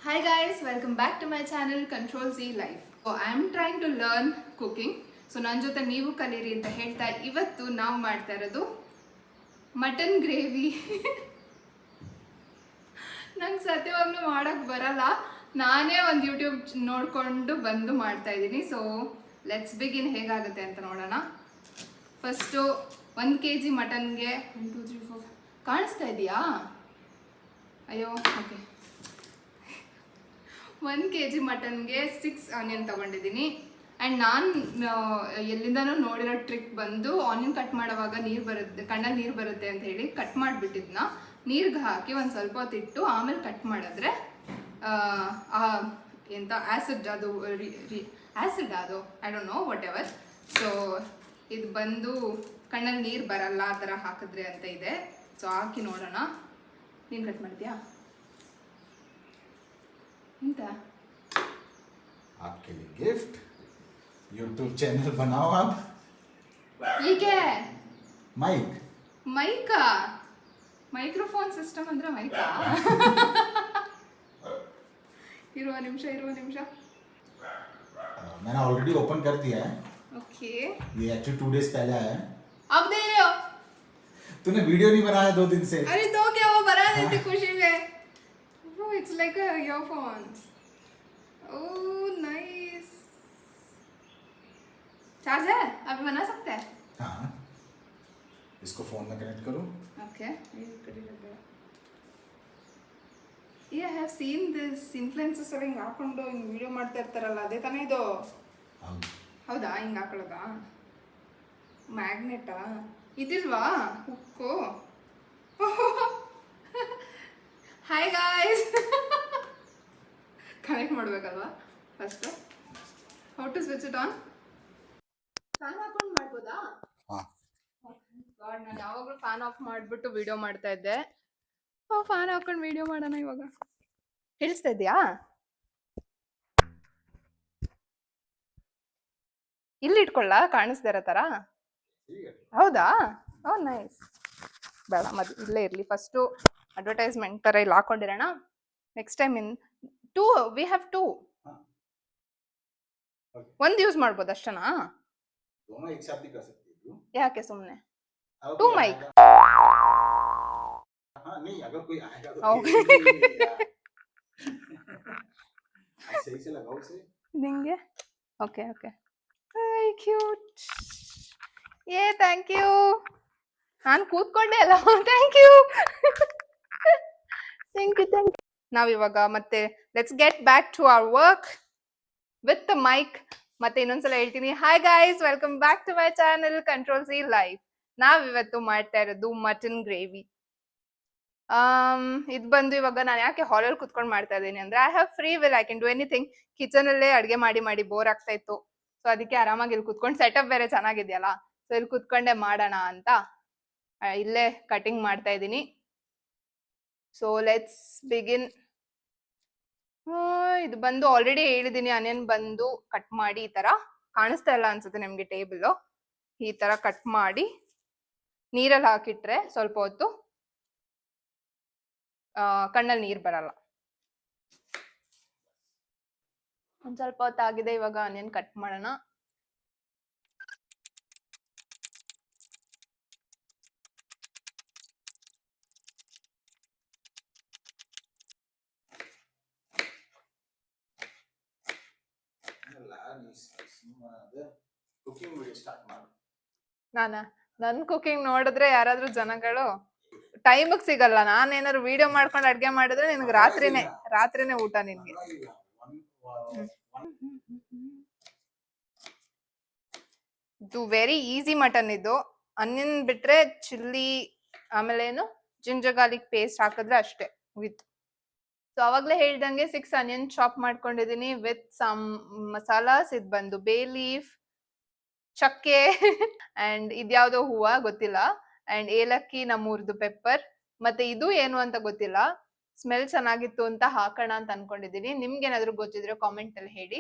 Hi guys, welcome back to my channel Control Z Life. So I am trying to learn cooking. So ನನ್ನ ಜೊತೆ ನೀವು ಕಲೀರಿ ಅಂತ ಹೇಳ್ತಾ ಇವತ್ತು ನಾವು ಮಾಡ್ತಾ ಇರೋದು ಮಟನ್ ಗ್ರೇವಿ. ನಂಗೆ ಸತ್ಯವಾಗ್ಲೂ ಮಾಡೋಕ್ಕೆ ಬರಲ್ಲ. ನಾನೇ ಒಂದು ಯೂಟ್ಯೂಬ್ ನೋಡಿಕೊಂಡು ಬಂದು ಮಾಡ್ತಾ ಇದ್ದೀನಿ. ಸೊ ಲೆಟ್ಸ್ ಬಿಗಿನ್ ಹೇಗಾಗುತ್ತೆ ಅಂತ ನೋಡೋಣ. ಫಸ್ಟು 1 kg ಮಟನ್ಗೆ 1 2 3 4 ಕಾಣಿಸ್ತಾ ಇದೆಯಾ? ಅಯ್ಯೋ ಓಕೆ. 1 kg ಮಟನ್ಗೆ 6 ಆನಿಯನ್ ತೊಗೊಂಡಿದ್ದೀನಿ. ಆ್ಯಂಡ್ ನಾನು ಎಲ್ಲಿಂದನೂ ನೋಡಿರೋ ಟ್ರಿಕ್ ಬಂದು ಆನಿಯನ್ ಕಟ್ ಮಾಡೋವಾಗ ನೀರು ಬರುತ್ತೆ, ಕಣ್ಣಲ್ಲಿ ನೀರು ಬರುತ್ತೆ ಅಂತ ಹೇಳಿ ಕಟ್ ಮಾಡಿಬಿಟ್ಟಿದ್ನ ನೀರಿಗೆ ಹಾಕಿ ಒಂದು ಸ್ವಲ್ಪ ಹೊತ್ತಿಟ್ಟು ಆಮೇಲೆ ಕಟ್ ಮಾಡಿದ್ರೆ ಎಂಥ ಆ್ಯಸಿಡ್ ಅದು ಆ್ಯಸಿಡ್ ಅದು I don't know what ever. So ಇದು ಬಂದು ಕಣ್ಣಲ್ಲಿ ನೀರು ಬರಲ್ಲ ಆ ಥರ ಹಾಕಿದ್ರೆ ಅಂತ ಇದೆ. ಸೊ ಹಾಕಿ ನೋಡೋಣ. ನೀನು ಕಟ್ ಮಾಡಿದ್ಯಾ? ಎಂತ आपके लिए गिफ्ट यूट्यूब चैनल बनाओ आप. ಹೀಗೆ माइक ಮೈಕಾ ಮೈಕ್ರೋಫೋನ್ ಸಿಸ್ಟಮ್ ಅಂದ್ರೆ ಮೈಕಾ? ಇರುವ ನಿಮಿಷ मैंने ऑलरेडी ओपन कर दिया है. ओके ये एक्चुअली 2 days पहले आया है. अब दे रहे हो? तूने वीडियो नहीं बनाया 2 दिन से. अरे तो क्या वो बना देती खुशी में. Oh, it's like a earphones. Oh, nice. Charge है? अभी बना सकते हैं? हाँ, इसको फोन में कनेक्ट करो. Okay. Yeah, I have seen this influencers ಎಲ್ಲ ಹಿಂಗೆ ಹಾಕೊಂಡು ಹಿಂಗೆ ವಿಡಿಯೋ ಮಾಡ್ತಾ ಇರ್ತಾರಲ್ಲ, ಅದೇ ತಾನೇ ಇದು? ಹೌದಾ? ಹಿಂಗೆ ಹಾಕೊಳ್ಳೋದಾ? ಮ್ಯಾಗ್ನೆಟಾ ಇದಿಲ್ವಾ ಹುಕ್ಕು? Hi guys. ಕನೆಕ್ಟ್ ಮಾಡಬೇಕಲ್ವಾ first? How to switch it on? Fan ಹಾಕೊಂಡು ಮಾಡ್ಬೋದಾ? ಗಾಡ್, ನಾನು ಯಾವಾಗಲೂ ಫ್ಯಾನ್ ಆಫ್ ಮಾಡಿಬಿಟ್ಟು ವಿಡಿಯೋ ಮಾಡ್ತಾ ಇದ್ದೆ. ಫ್ಯಾನ್ ಹಾಕೊಂಡು ವಿಡಿಯೋ ಮಾಡೋಣ ಇವಾಗ. ಕೇಳಿಸ್ತಾ ಇದೆಯಾ? ಇಲ್ಲಿ ಇಟ್ಕೊಳ್ಳ ಕಾಣಿಸ್ತಾ ಇರೋ ಥರ? ಹೌದಾ? Oh nice. ಬೇಡ ಮತ್ತೆ ಇಲ್ಲೇ ಇರಲಿ. ಫಸ್ಟು ಅಡ್ವರ್ಟೈಸ್ಮೆಂಟ್ ಥರ ಇಲ್ಲಿ ಹಾಕೊಂಡಿರೋಣ. Next time we have 2. ಒಂದು ಯೂಸ್ ಮಾಡ್ಬೋದು ಅಷ್ಟನಾ? ಯಾಕೆ ಸುಮ್ಮನೆ 2 ಮೈಕ್? ನಿಂಗೆ ಓಕೆ ಓಕೆ. ಕ್ಯೂಟ್. ಏ ಥ್ಯಾಂಕ್ ಯು. ನಾನು ಕೂತ್ಕೊಂಡೆ ಅಲ್ಲ. Thank you. Thank you. ನಾವಿವಾಗ ಮತ್ತೆ let's get back to our work with the mic. ಮತ್ತೆ ಇನ್ನೊಂದ್ಸಲ ಹೇಳ್ತೀನಿ, hi guys, welcome back to my channel control C life. ನಾವಿವತ್ತು ಮಾಡ್ತಾ ಇರೋದು ಮಟನ್ ಗ್ರೇವಿ. ಇದು ಬಂದು ಇವಾಗ ನಾನು ಯಾಕೆ ಹಾಲಲ್ಲಿ ಕುತ್ಕೊಂಡು ಮಾಡ್ತಾ ಇದ್ದೀನಿ ಅಂದ್ರೆ I have free will, I can do anything. ಕಿಚನಲ್ಲೇ ಅಡುಗೆ ಮಾಡಿ ಬೋರ್ ಆಗ್ತಾ ಇತ್ತು. ಸೊ ಅದಕ್ಕೆ ಆರಾಮಾಗಿ ಇಲ್ಲಿ ಕುತ್ಕೊಂಡು, ಸೆಟಪ್ ಬೇರೆ ಚೆನ್ನಾಗಿದೆಯಲ್ಲ, ಸೊ ಇಲ್ಲಿ ಕುತ್ಕೊಂಡೆ ಮಾಡೋಣ ಅಂತ ಇಲ್ಲೇ ಕಟಿಂಗ್ ಮಾಡ್ತಾ ಇದ್ದೀನಿ. So let's begin. ಇದು ಬಂದು ಆಲ್ರೆಡಿ ಹೇಳಿದ್ದೀನಿ, ಆನಿಯನ್ ಬಂದು ಕಟ್ ಮಾಡಿ ಈ ತರ ಕಾಣಿಸ್ತಾ ಇಲ್ಲ ಅನ್ಸುತ್ತೆ ನಿಮ್ಗೆ ಟೇಬಲ್. ಈ ತರ ಕಟ್ ಮಾಡಿ ನೀರಲ್ಲಿ ಹಾಕಿಟ್ರೆ ಸ್ವಲ್ಪ ಹೊತ್ತು ಕಣ್ಣಲ್ಲಿ ನೀರು ಬರಲ್ಲ. ಒಂದ್ ಸ್ವಲ್ಪ ಹೊತ್ತಾಗಿದೆ, ಇವಾಗ ಆನಿಯನ್ ಕಟ್ ಮಾಡೋಣ. ನನ್ ಕುಕಿಂಗ್ ನೋಡಿದ್ರೆ ಯಾರಾದ್ರೂ ಜನಗಳು ಟೈಮಿಗೆ ಸಿಗಲ್ಲ. ನಾನೇನಾದ್ರು ವಿಡಿಯೋ ಮಾಡ್ಕೊಂಡು ಅಡ್ಗೆ ಮಾಡಿದ್ರೆ ನಿನ್ಗೆ ರಾತ್ರಿನೇ ಊಟ ನಿನ್ಗೆ. ಇದು ವೆರಿ ಈಸಿ ಮಟನ್. ಇದು ಆನಿಯನ್ ಬಿಟ್ರೆ ಚಿಲ್ಲಿ, ಆಮೇಲೆ ಏನು ಜಿಂಜರ್ ಗಾರ್ಲಿಕ್ ಪೇಸ್ಟ್ ಹಾಕಿದ್ರೆ ಅಷ್ಟೇ ವಿತ್. ಸೊ ಅವಾಗ್ಲೇ ಹೇಳ್ದಂಗೆ 6 ಆನಿಯನ್ ಚಾಪ್ ಮಾಡ್ಕೊಂಡಿದೀನಿ ವಿತ್ ಸಮ್ ಮಸಾಲಾಸ್. ಇದು ಬಂದು ಬೇ ಲೀಫ್, ಚಕ್ಕೆ ಅಂಡ್ ಇದ್ಯಾವುದೋ ಹೂವ ಗೊತ್ತಿಲ್ಲ, ಅಂಡ್ ಏಲಕ್ಕಿ, ನಮ್ಮೂರ್ದು ಪೆಪ್ಪರ್. ಮತ್ತೆ ಇದು ಏನು ಅಂತ ಗೊತ್ತಿಲ್ಲ, ಸ್ಮೆಲ್ ಚೆನ್ನಾಗಿತ್ತು ಅಂತ ಹಾಕೋಣ ಅಂತ ಅನ್ಕೊಂಡಿದೀನಿ. ನಿಮ್ಗೆ ಏನಾದ್ರು ಗೊತ್ತಿದ್ರೆ ಕಾಮೆಂಟ್ ಅಲ್ಲಿ ಹೇಳಿ.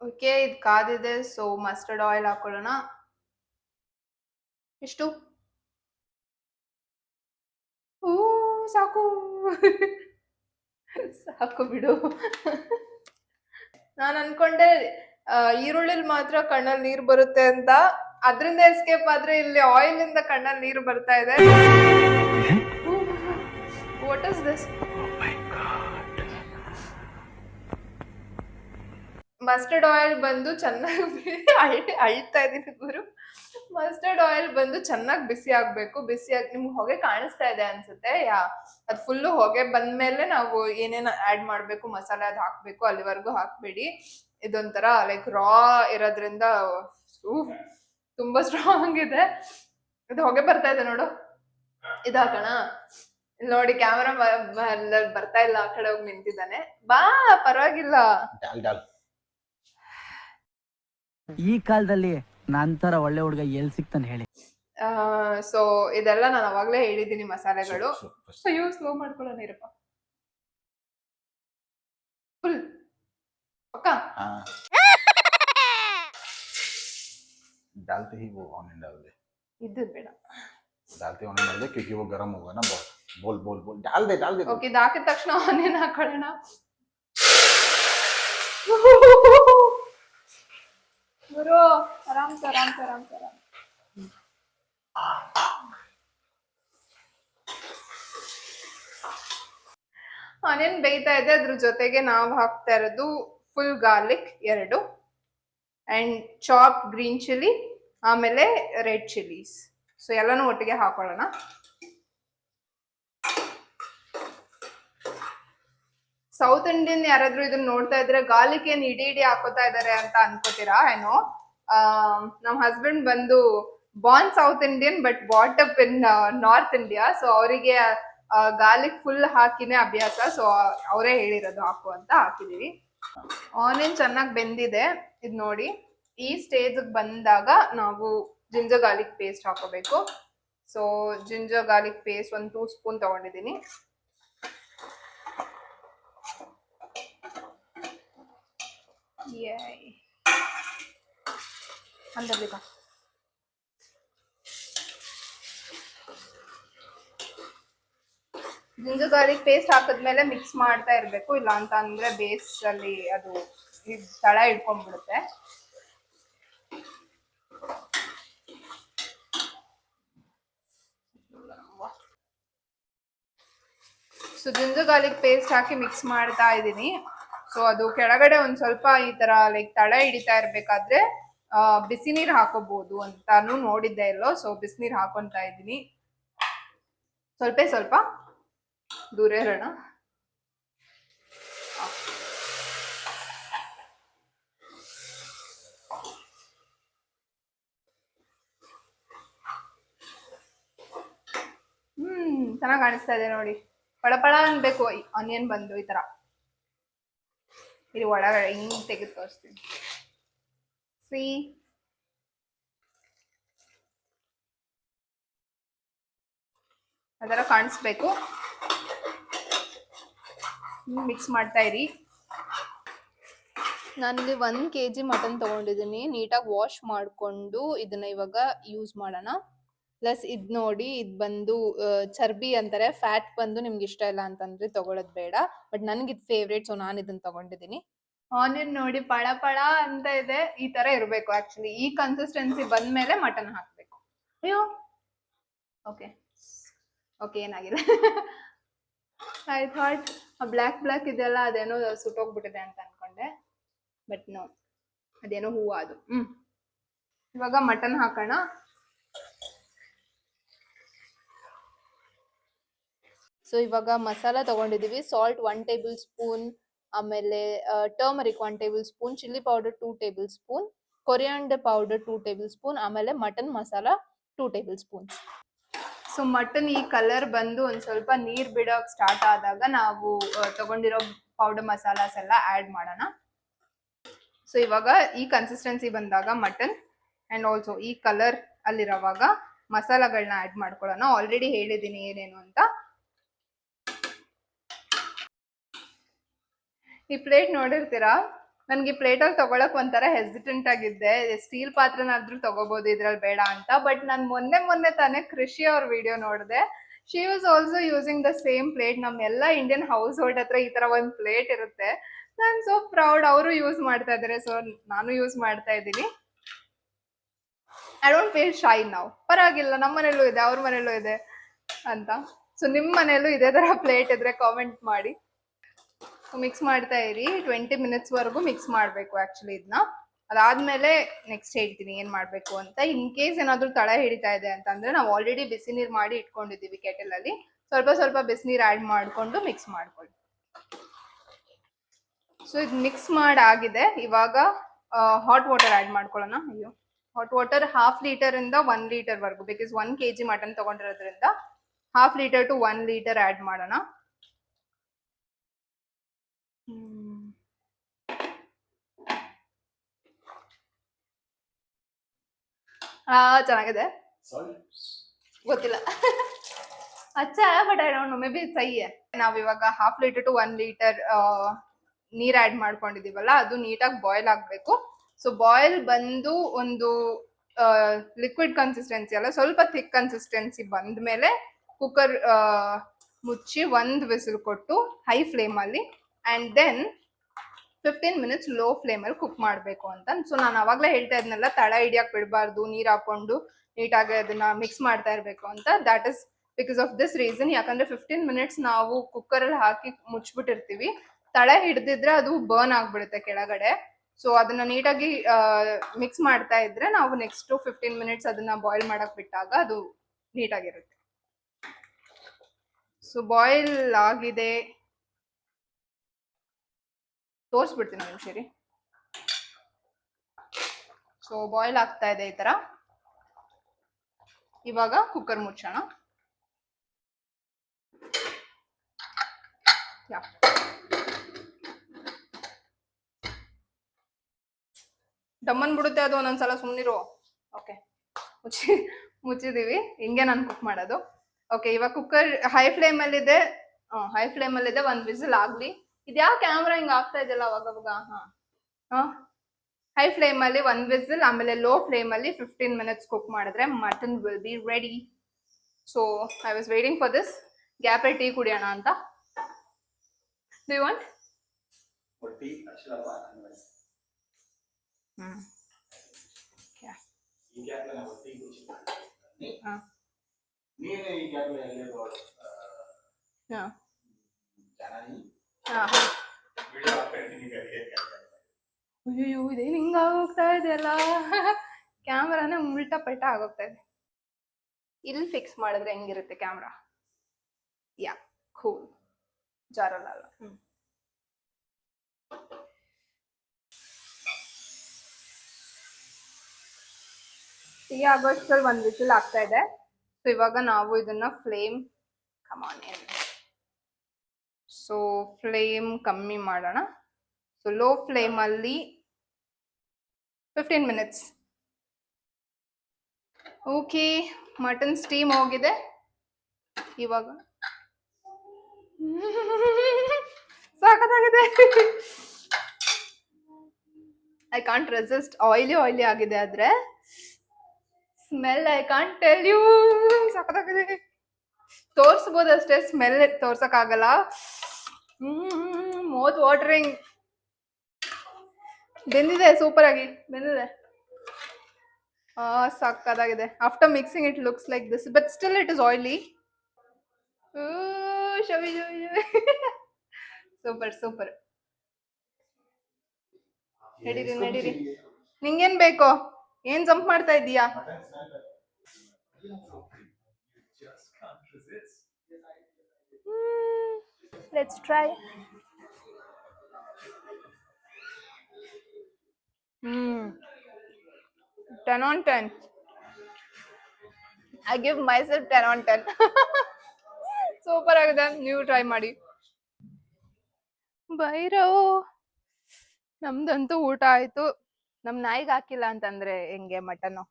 ಓಕೆ, ಇದು ಕಾದಿದೆ. ಸೊ ಮಸ್ಟರ್ಡ್ ಆಯಿಲ್ ಹಾಕೊಳ್ಳೋಣ. ಎಷ್ಟು? ಸಾಕು. ಸಾಕು ಬಿಡು. ನಾನು ಅನ್ಕೊಂಡೆ ಈರುಳ್ಳಿಲ್ ಮಾತ್ರ ಕಣ್ಣಲ್ಲಿ ನೀರು ಬರುತ್ತೆ ಅಂತ, ಅದ್ರಿಂದ ಎಸ್ಕೇಪ್ ಆದ್ರೆ ಇಲ್ಲಿ ಆಯಿಲ್ ಇಂದ ಕಣ್ಣಲ್ಲಿ ನೀರು ಬರ್ತಾ ಇದೆ. What is this? Mustard oil ಬಂದು ಚೆನ್ನಾಗಿ ಅಳ್ತಾ ಇದೀನಿ ಗುರು. ಮಸ್ಟರ್ಡ್ ಆಯಿಲ್ ಬಂದು ಚೆನ್ನಾಗಿ ಬಿಸಿ ಆಗ್ಬೇಕು. ಬಿಸಿಯಾಗಿ ನಿಮ್ಗೆ ಹೊಗೆ ಕಾಣಿಸ್ತಾ ಇದೆ ಅನ್ಸುತ್ತೆ. ಅದ್ ಫುಲ್ಲು ಹೊಗೆ ಬಂದ್ಮೇಲೆ ನಾವು ಏನೇನು ಆಡ್ ಮಾಡ್ಬೇಕು ಮಸಾಲೆ ಅದ್ ಹಾಕ್ಬೇಕು, ಅಲ್ಲಿವರೆಗೂ ಹಾಕ್ಬೇಡಿ. ಇದೊಂಥರ ಲೈಕ್ ರಾ ಇರೋದ್ರಿಂದ ತುಂಬಾ ಸ್ಟ್ರಾಂಗ್ ಇದೆ. ಇದು ಹೊಗೆ ಬರ್ತಾ ಇದೆ ನೋಡು. ಇದಾಕಣ ನೋಡಿ, ಕ್ಯಾಮರಾ ಬರ್ತಾ ಇಲ್ಲ, ಆ ಕಡೆ ಹೋಗಿ ನಿಂತಿದ್ದಾನೆ. ಬಾ, ಪರವಾಗಿಲ್ಲ. ಈ ಕಾಲದಲ್ಲಿ ನಂತರ ಒಳ್ಳೆ ಹುಡುಗ ಎಲ್ ಸಿಗ್ತಾನೆ ಹೇಳಿ. ಸೊ ಇದೆಲ್ಲ ನಾನು ಅವಾಗ್ಲೇ ಹೇಳಿದೀನಿ ಮಸಾಲೆಗಳು. ಅಯ್ಯೋ, ಸ್ಲೋ ಮಾಡ್ಕೊಳ್ಳೋಣ ಇರಪ್ಪ. ಫುಲ್ ಅಕ್ಕ डालते ही वो ऑनियन डाल दे। ಇದು ಬೇಡ, डालते ऑनियन डाल दे क्योंकि वो गर्म होगा ना बहुत। बोल बोल बोल, डाल दे डाल दे। ಓಕೆ, ಇದು ಹಾಕಿದ ತಕ್ಷಣ ಆನಿಯನ್ ಹಾಕೊಳ್ಳೋಣ. ಗುರು ಆರಾಮ್ ಆರಾಮ್ ಆರಾಮ್ ಆರಾಮ್. ಆನಿಯನ್ ಬೇಯ್ತಾ ಇದೆ. ಅದ್ರ ಜೊತೆಗೆ ನಾವು ಹಾಕ್ತಾ ಇರೋದು full garlic 2 and chop green chilli, ಆಮೇಲೆ ರೆಡ್ ಚಿಲ್ಲೀಸ್. ಸೊ ಎಲ್ಲಾನು ಒಟ್ಟಿಗೆ ಹಾಕೊಳ್ಳೋಣ. ಸೌತ್ ಇಂಡಿಯನ್ ಯಾರಾದ್ರೂ ಇದನ್ನ ನೋಡ್ತಾ ಇದ್ರೆ ಗಾರ್ಲಿಕ್ ಏನ್ ಇಡೀ ಇಡೀ ಹಾಕೋತಾ ಇದಾರೆ ಅಂತ ಅನ್ಕೋತೀರಾ ಏನೋ. ನಮ್ ಹಸ್ಬೆಂಡ್ ಬಂದು born south Indian but bought up in north India. So ಅವರಿಗೆ ಗಾರ್ಲಿಕ್ ಫುಲ್ ಹಾಕಿನೇ ಅಭ್ಯಾಸ. ಸೊ ಅವರೇ ಹೇಳಿರೋದು ಹಾಕು ಅಂತ ಹಾಕಿದೀವಿ. ಆನಿಯನ್ ಚೆನ್ನಾಗಿ ಬೆಂದಿದೆ. ಇದ್ ನೋಡಿ, ಈ ಸ್ಟೇಜ್ ಬಂದಾಗ ನಾವು ಜಿಂಜರ್ ಗಾರ್ಲಿಕ್ ಪೇಸ್ಟ್ ಹಾಕೋಬೇಕು. So ginger garlic paste 1 2 spoon ತಗೊಂಡಿದ್ದೀನಿ. अंदर देखा. ಜಿಂಜರ್ ಗಾರ್ಲಿಕ್ ಪೇಸ್ಟ್ ಹಾಕಿದ್ಮೇಲೆ ಮಿಕ್ಸ್ ಮಾಡ್ತಾ ಇರಬೇಕು, ಇಲ್ಲ ಅಂತ ಅಂದ್ರೆ ಬೇಸ್ ಅಲ್ಲಿ ಅದು ತಳ ಇಟ್ಕೊಂಡ್ಬಿಡುತ್ತೆ. ಸೊ ಜಿಂಜರ್ ಗಾರ್ಲಿಕ್ ಪೇಸ್ಟ್ ಹಾಕಿ ಮಿಕ್ಸ್ ಮಾಡ್ತಾ ಇದ್ದೀನಿ. ಸೊ ಅದು ಕೆಳಗಡೆ ಒಂದ್ ಸ್ವಲ್ಪ ಈ ತರ ಲೈಕ್ ತಳ ಹಿಡಿತಾ ಇರ್ಬೇಕಾದ್ರೆ ಬಿಸಿ ನೀರ್ ಹಾಕೋಬಹುದು ಅಂತಾನು ನೋಡಿದ್ದೆ ಎಲ್ಲೋ. ಸೊ ಬಿಸಿನೀರ್ ಹಾಕೊಂತಾ ಇದ್ದೀನಿ. ಸ್ವಲ್ಪ ದೂರ ಇರೋಣ. ಚೆನ್ನಾಗಿ ಕಾಣಿಸ್ತಾ ಇದೆ ನೋಡಿ. ಪಳಪಳ ಅನ್ಬೇಕು ಆನಿಯನ್ ಬಂದು ಈ ತರ. ಇದು ಒಳಗಡೆ ಹಿಂಗ್ ತೆಗೆದು ತೋರಿಸ್ತೀನಿ. ಸಿ, ಅದರ ಕಾಣಿಸ್ಬೇಕು. ಮಿಕ್ಸ್ ಮಾಡ್ತಾ ಇರಿ. ನಾನಿಲ್ಲಿ 1 kg ಮಟನ್ ತಗೊಂಡಿದ್ದೀನಿ. ನೀಟಾಗಿ ವಾಶ್ ಮಾಡಿಕೊಂಡು ಇದನ್ನ ಇವಾಗ ಯೂಸ್ ಮಾಡೋಣ. ಪ್ಲಸ್ ಇದ್ ನೋಡಿ, ಇದ್ ಬಂದು ಚರ್ಬಿ ಅಂತಾರೆ, ಫ್ಯಾಟ್ ಬಂದು ನಿಮ್ಗೆ ಇಷ್ಟ ಇಲ್ಲ ಅಂತಂದ್ರೆ ತಗೊಳ್ಳೋದು ಬೇಡ. ಬಟ್ ನನ್ಗೆ ಇದು ಫೇವ್ರೇಟ್, ಸೊ ನಾನು ಇದನ್ನ ತಗೊಂಡಿದ್ದೀನಿ. ಆನಿಯನ್ ನೋಡಿ ಪಳ ಪಳ ಅಂತ ಇದೆ. ಈ ತರ ಇರಬೇಕು ಆಕ್ಚುಲಿ. ಈ ಕನ್ಸಿಸ್ಟೆನ್ಸಿ ಬಂದ್ಮೇಲೆ ಮಟನ್ ಹಾಕ್ಬೇಕು. ಅಯ್ಯೋ, ಓಕೆ ಓಕೆ, ಏನಾಗಿಲ್ಲ. ಐ ಥಾಟ್ ಬ್ಲ್ಯಾಕ್ ಇದೆಲ್ಲ ಅದೇನೋ ಸುಟ್ಟೋಗ್ಬಿಟ್ಟಿದೆ ಅಂತ ಅನ್ಕೊಂಡೆ, ಬಟ್ ನೋ, ಅದೇನೋ ಹೂವು ಅದು. ಇವಾಗ ಮಟನ್ ಹಾಕೋಣ. ಸೊ ಇವಾಗ ಮಸಾಲ ತಗೊಂಡಿದೀವಿ. ಸಾಲ್ಟ್ 1 ಟೇಬಲ್ ಸ್ಪೂನ್, ಆಮೇಲೆ turmeric 1 tablespoon, chilli powder 2 tablespoon, coriander powder 2 tablespoon, ಆಮೇಲೆ mutton masala 2 tablespoon. So mutton ಈ ಕಲರ್ ಬಂದು ಒಂದ್ ಸ್ವಲ್ಪ ನೀರ್ ಬಿಡೋಕ್ ಸ್ಟಾರ್ಟ್ ಆದಾಗ ನಾವು ತಗೊಂಡಿರೋ ಪೌಡರ್ ಮಸಾಲಾಸ್ ಎಲ್ಲ ಆಡ್ ಮಾಡೋಣ. ಸೊ ಇವಾಗ ಈ ಕನ್ಸಿಸ್ಟೆನ್ಸಿ ಬಂದಾಗ ಮಟನ್ ಅಂಡ್ ಆಲ್ಸೋ ಈ ಕಲರ್ ಅಲ್ಲಿರೋವಾಗ ಮಸಾಲಗಳನ್ನ ಆಡ್ ಮಾಡ್ಕೊಳ್ಳೋಣ. ಆಲ್ರೆಡಿ ಹೇಳಿದ್ದೀನಿ ಏನೇನು ಅಂತ. ಈ ಪ್ಲೇಟ್ ನೋಡಿರ್ತೀರಾ, ನನ್ಗೆ ಈ ಪ್ಲೇಟಲ್ಲಿ ತಗೊಳಕ್ ಒಂಥರ ಹೆಸಿಟೆಂಟ್ ಆಗಿದ್ದೆ. ಸ್ಟೀಲ್ ಪಾತ್ರನಾದ್ರೂ ತಗೋಬಹುದು, ಇದ್ರಲ್ಲಿ ಬೇಡ ಅಂತ. ಬಟ್ ನಾನು ಮೊನ್ನೆ ತಾನೇ ಕೃಷಿ ಅವ್ರ ವಿಡಿಯೋ ನೋಡಿದೆ. She was also using the same plate. ನಮ್ಮೆಲ್ಲ ಇಂಡಿಯನ್ ಹೌಸ್ ಹೋಲ್ಡ್ ಹತ್ರ ಈ ತರ ಒಂದು ಪ್ಲೇಟ್ ಇರುತ್ತೆ. ನಾನು ಸೋ ಪ್ರೌಡ್, ಅವರು ಯೂಸ್ ಮಾಡ್ತಾ ಇದ್ದಾರೆ, ಸೊ ನಾನು ಯೂಸ್ ಮಾಡ್ತಾ ಇದ್ದೀನಿ. ಐ ಡೋಂಟ್ ಫೀಲ್ ಶೈ ನಾವು. ಪರವಾಗಿಲ್ಲ, ನಮ್ಮ ಮನೇಲೂ ಇದೆ, ಅವ್ರ ಮನೇಲೂ ಇದೆ ಅಂತ. ಸೊ ನಿಮ್ಮ ಮನೇಲೂ ಇದೇ ತರ ಪ್ಲೇಟ್ ಇದ್ರೆ ಕಾಮೆಂಟ್ ಮಾಡಿ. ಮಿಕ್ಸ್ ಮಾಡ್ತಾ ಇರಿ, 20 minutes ವರೆಗೂ ಮಿಕ್ಸ್ ಮಾಡಬೇಕು ಆಕ್ಚುಲಿ ಇದನ್ನ. ಅದಾದ್ಮೇಲೆ ನೆಕ್ಸ್ಟ್ ಹೇಳ್ತೀನಿ ಏನ್ ಮಾಡ್ಬೇಕು ಅಂತ. ಇನ್ ಕೇಸ್ ಏನಾದ್ರು ತಳ ಹಿಡಿತಾ ಇದೆ ಅಂತಂದ್ರೆ ನಾವು ಆಲ್ರೆಡಿ ಬಿಸಿ ನೀರು ಮಾಡಿ ಇಟ್ಕೊಂಡಿದೀವಿ ಕೆಟಲ್ ಅಲ್ಲಿ. ಸ್ವಲ್ಪ ಸ್ವಲ್ಪ ಬಿಸಿನೀರು ಆಡ್ ಮಾಡ್ಕೊಂಡು ಮಿಕ್ಸ್ ಮಾಡ್ಕೊಳ್ಳಿ. ಸೊ ಇದು ಮಿಕ್ಸ್ ಮಾಡಾಗಿದೆ. ಇವಾಗ ಹಾಟ್ ವಾಟರ್ ಆಡ್ ಮಾಡ್ಕೊಳ್ಳೋಣ. ಅಯ್ಯೋ, ಹಾಟ್ ವಾಟರ್ 1/2 ಲೀಟರ್ ಇಂದ 1 ಲೀಟರ್ ವರೆಗೂ, ಬಿಕಾಸ್ 1 kg ಮಟನ್ ತಗೊಂಡಿರೋದ್ರಿಂದ 1/2 ಲೀಟರ್ ಟು 1 ಲೀಟರ್ ಆಡ್ ಮಾಡೋಣ. ಚೆನ್ನಾಗಿದೆ, ಗೊತ್ತಿಲ್ಲ ಅಚ್ಚ, but I don't know, maybe ಸಹಿ. ನಾವ್ ಇವಾಗ 1/2 ಲೀಟರ್ ಟು 1 ಲೀಟರ್ ನೀರ್ ಆಡ್ ಮಾಡ್ಕೊಂಡಿದೀವಲ್ಲ, ಅದು ನೀಟಾಗಿ ಬಾಯ್ಲ್ ಆಗ್ಬೇಕು. ಸೊ ಬಾಯ್ಲ್ ಬಂದು ಒಂದು ಲಿಕ್ವಿಡ್ ಕನ್ಸಿಸ್ಟೆನ್ಸಿ ಅಲ್ಲ, ಸ್ವಲ್ಪ ಥಿಕ್ ಕನ್ಸಿಸ್ಟೆನ್ಸಿ ಬಂದ್ಮೇಲೆ ಕುಕ್ಕರ್ ಮುಚ್ಚಿ 1 ವಿಸಿಲ್ ಕೊಟ್ಟು ಹೈ ಫ್ಲೇಮ್ ಅಲ್ಲಿ and then 15 minutes low flame ಅಲ್ಲಿ ಕುಕ್ ಮಾಡಬೇಕು ಅಂತ. ಸೊ ನಾನು ಅವಾಗಲೇ ಹೇಳ್ತಾ ಇದ್ನಲ್ಲ, ತಳ ಹಿಡಿಯಕ್ ಬಿಡಬಾರ್ದು, ನೀರ್ ಹಾಕೊಂಡು ನೀಟಾಗಿ ಅದನ್ನ ಮಿಕ್ಸ್ ಮಾಡ್ತಾ ಇರ್ಬೇಕು ಅಂತ. That is because of this reason. ಯಾಕಂದ್ರೆ 15 minutes ನಾವು ಕುಕ್ಕರ್ ಅಲ್ಲಿ ಹಾಕಿ ಮುಚ್ಬಿಟ್ಟಿರ್ತೀವಿ, ತಳ ಹಿಡ್ದಿದ್ರೆ ಅದು ಬರ್ನ್ ಆಗ್ಬಿಡುತ್ತೆ ಕೆಳಗಡೆ. ಸೊ ಅದನ್ನ ನೀಟಾಗಿ ಮಿಕ್ಸ್ ಮಾಡ್ತಾ ಇದ್ರೆ ನಾವು ನೆಕ್ಸ್ಟ್ 15 minutes ಅದನ್ನ ಬಾಯ್ಲ್ ಮಾಡಕ್ ಬಿಟ್ಟಾಗ ಅದು ನೀಟಾಗಿರುತ್ತೆ. ಸೊ ಬಾಯ್ಲ್ ಆಗಿದೆ, ತೋರಿಸ್ಬಿಡ್ತೀನಿ ಒಂದು ನಿಮಿಷ ರೀ. ಸೊ ಬಾಯ್ಲ್ ಆಗ್ತಾ ಇದೆ ಈ ತರ. ಇವಾಗ ಕುಕ್ಕರ್ ಮುಚ್ಚೋಣ. ದಮ್ಮನ್ ಬಿಡುತ್ತೆ ಅದು ಒಂದೊಂದ್ಸಲ, ಸುಮ್ನಿರು. ಓಕೆ, ಮುಚ್ಚಿದೀವಿ. ಹಿಂಗೆ ನಾನು ಕುಕ್ ಮಾಡೋದು. ಓಕೆ, ಇವಾಗ ಕುಕ್ಕರ್ ಹೈ ಫ್ಲೇಮ್ ಅಲ್ಲಿ ಇದೆ. 1 ವಿಸಿಲ್ ಆಗ್ಲಿ. ಇದ್ಯಾ ಕ್ಯಾಮ್ರಾ ಹಿಂಗ ಆಗ್ತಾ ಇದೆಯಲ್ಲ ಅವಾಗವಾಗ. ಹೈ ಫ್ಲೇಮ್ ಅಲ್ಲಿ 1 ವಿಸಿಲ್, ಆಮೇಲೆ ಲೋ ಫ್ಲೇಮ್ ಅಲ್ಲಿ 15 minutes ಕುಕ್ ಮಾಡಿದ್ರೆ mutton will be ready. So I was waiting for this. Gap tea ಕುಡಿಯೋಣ ಅಂತ. Do you want? ಅಯ್ಯೋ, ಇದೇನು ಹಿಂಗ ಆಗೋಗ್ತಾ ಇದೆಯಲ್ಲ, ಕ್ಯಾಮ್ರಾನ ಉಲ್ಟಾ ಪಲ್ಟಾ ಆಗೋಗ್ತಾ ಇದೆ. ಇಲ್ಲಿ ಫಿಕ್ಸ್ ಮಾಡಿದ್ರೆ ಹೆಂಗಿರುತ್ತೆ ಕ್ಯಾಮ್ರಾ? ಯಾ, ಕೂಲ್, ಜಾರಲ್ಲ. ಟೀ ಆಗೋಷ್ಟರಲ್ಲಿ 1 ವಿಸಿಲ್ ಆಗ್ತಾ ಇದೆ. ಸೊ ಇವಾಗ ನಾವು ಇದನ್ನ ಫ್ಲೇಮ್ ಫ್ಲೇಮ್ ಕಮ್ಮಿ ಮಾಡೋಣ. ಸೊ ಲೋ ಫ್ಲೇಮ್ ಅಲ್ಲಿ 15 minutes. ಓಕೆ, ಮಟನ್ ಸ್ಟೀಮ್ ಹೋಗಿದೆ. ಇವಾಗ ಸಾಕಾಗಿದೆ. I can't resist. ಆಯಿಲಿ ಆಗಿದೆ, ಆದ್ರೆ smell I can't tell you. ಸಾಕಾಗಿದೆ. ತೋರ್ಸ್ಬೋದು ಅಷ್ಟೇ, ಸ್ಮೆಲ್ ತೋರ್ಸಕ್ ಆಗಲ್ಲ. Mouth watering. ಬೆಂದಿದೆ, ಸೂಪರ್ ಆಗಿ ಬೆಂದಿದೆ. ಸಾಕಾಗಿದೆ. After mixing it looks like this, but still it is oily. Super. ನಡೀರಿ. ನಿಂಗೇನ್ ಬೇಕು? ಏನ್ ಜಂಪ್ ಮಾಡ್ತಾ ಇದೀಯಾ? Let's try. 10 on 10. I give myself 10 on 10. Super ಆಗಿದೆ, ನೀವು ಟ್ರೈ ಮಾಡಿ. ಬೈರವ್, ನಮ್ದಂತೂ ಊಟ ಆಯ್ತು. ನಮ್ ನಾಯಿಗೆ ಹಾಕಿಲ್ಲ ಅಂತಂದ್ರೆ ಹೆಂಗೆ ಮಟನ್?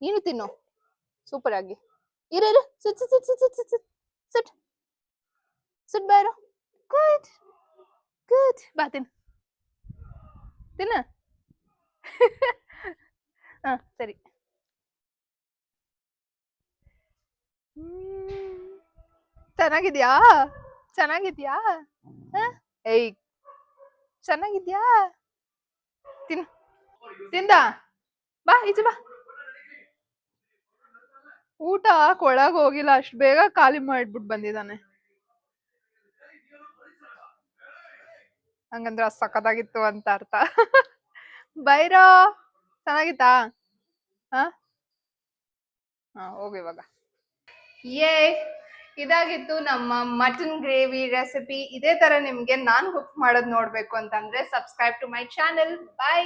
ನೀನು ತಿನ್ನು ಸೂಪರ್ ಆಗಿ. ಇರು, ಸಿಟ್ ಬೈರೋ. ಗುಡ್, ಬಾ ತಿನ್ನ. ಸರಿ. ಚೆನ್ನಾಗಿದ್ಯಾ ಚೆನ್ನಾಗಿದ್ಯಾ ಹ? ಏಯ್ ಚೆನ್ನಾಗಿದ್ಯಾ ತಿನ್ ತಿಂದ ಬಾ ಈಚೆ ಬಾ ಊಟ ಒಳಗ್ ಹೋಗಿಲ್ಲ ಅಷ್ಟ್ ಬೇಗ ಖಾಲಿ ಮಾಡ್ಬಿಟ್ ಬಂದಿದ್ದಾನೆ ಹಂಗಂದ್ರ ಸಖತ್ತಾಗಿತ್ತು ಅಂತ ಅರ್ಥ ಬೈರೋ ಚೆನ್ನಾಗಿತ್ತಾ ಹ ಹೋಗು ಇವಾಗ ಯೇ ಇದಾಗಿತ್ತು ನಮ್ಮ ಮಟನ್ ಗ್ರೇವಿ ರೆಸಿಪಿ ಇದೇ ತರ ನಿಮ್ಗೆ ನಾನ್ ಕುಕ್ ಮಾಡೋದ್ ನೋಡ್ಬೇಕು ಅಂತಂದ್ರೆ subscribe to my channel by